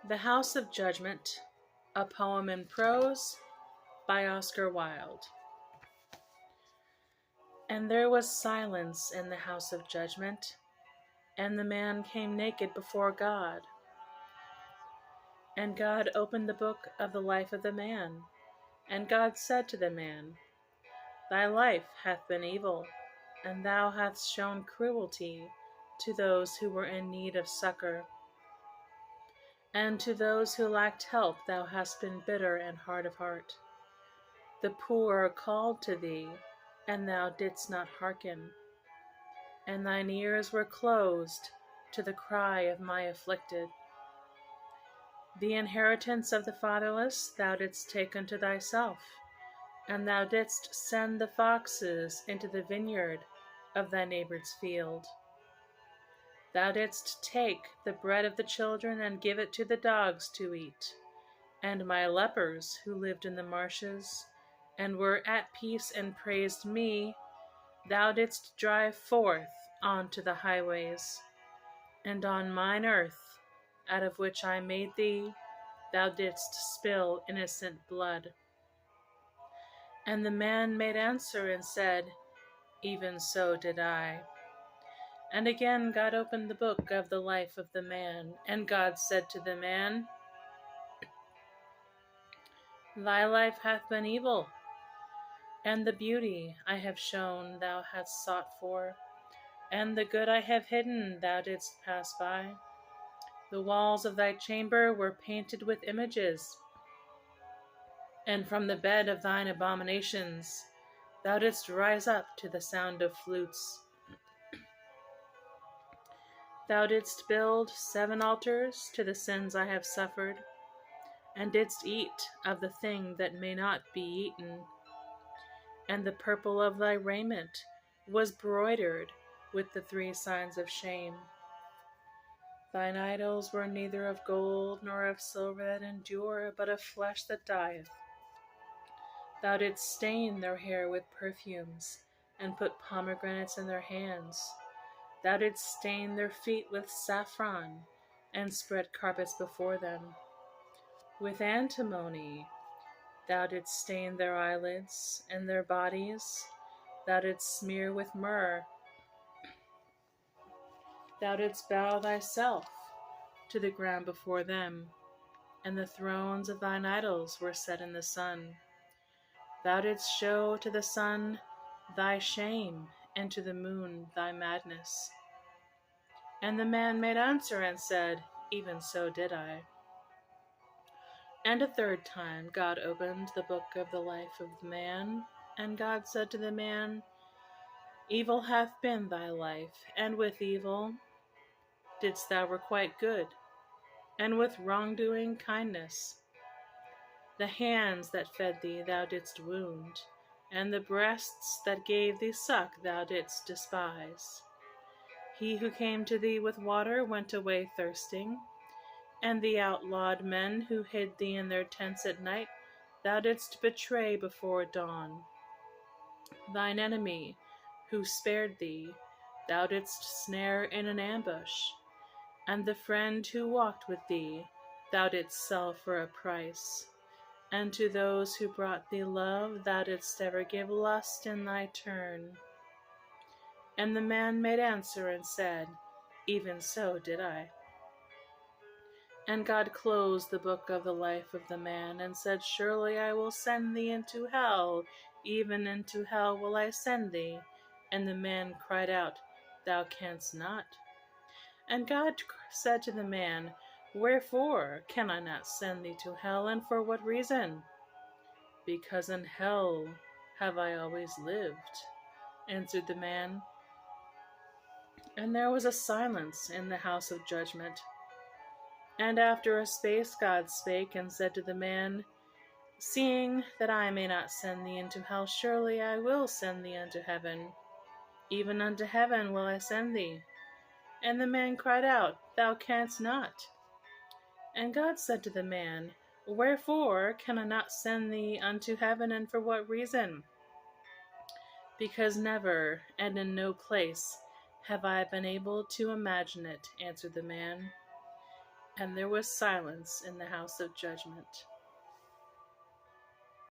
The House of Judgment, a poem in prose by Oscar Wilde. And there was silence in the house of judgment, and the man came naked before God. And God opened the book of the life of the man, and God said to the man, Thy life hath been evil, and thou hast shown cruelty to those who were in need of succor. And to those who lacked help thou hast been bitter and hard of heart. The poor called to thee, and thou didst not hearken, and thine ears were closed to the cry of my afflicted. The inheritance of the fatherless thou didst take unto thyself, and thou didst send the foxes into the vineyard of thy neighbor's field. Thou didst take the bread of the children and give it to the dogs to eat, and my lepers who lived in the marshes and were at peace and praised me, thou didst drive forth onto the highways, and on mine earth, out of which I made thee, thou didst spill innocent blood. And the man made answer and said, Even so did I. And again God opened the book of the life of the man, and God said to the man, Thy life hath been evil, and the beauty I have shown thou hast sought for, and the good I have hidden thou didst pass by. The walls of thy chamber were painted with images, and from the bed of thine abominations thou didst rise up to the sound of flutes. Thou didst build 7 altars to the sins I have suffered, and didst eat of the thing that may not be eaten. And the purple of thy raiment was broidered with the 3 signs of shame. Thine idols were neither of gold nor of silver that endure, but of flesh that dieth. Thou didst stain their hair with perfumes, and put pomegranates in their hands. Thou didst stain their feet with saffron, and spread carpets before them. With antimony thou didst stain their eyelids, and their bodies thou didst smear with myrrh. Thou didst bow thyself to the ground before them, and the thrones of thine idols were set in the sun. Thou didst show to the sun thy shame, and to the moon thy madness. And the man made answer and said, Even so did I. And a 3rd time God opened the book of the life of the man, and God said to the man, Evil hath been thy life, and with evil didst thou requite good, and with wrongdoing kindness. The hands that fed thee thou didst wound, and the breasts that gave thee suck thou didst despise. He who came to thee with water went away thirsting, and the outlawed men who hid thee in their tents at night thou didst betray before dawn. Thine enemy who spared thee thou didst snare in an ambush, and the friend who walked with thee thou didst sell for a price. And to those who brought thee love thou didst ever give lust in thy turn. And the man made answer and said, Even so did I. And God closed the book of the life of the man, and said, Surely I will send thee into hell, even into hell will I send thee. And the man cried out, Thou canst not. And God said to the man, Wherefore can I not send thee to hell, and for what reason? Because in hell have I always lived, answered the man. And there was a silence in the house of judgment. And after a space God spake and said to the man, Seeing that I may not send thee into hell, surely I will send thee unto heaven. Even unto heaven will I send thee. And the man cried out, Thou canst not. And God said to the man, Wherefore can I not send thee unto heaven, and for what reason? Because never and in no place have I been able to imagine it, answered the man. And there was silence in the house of judgment.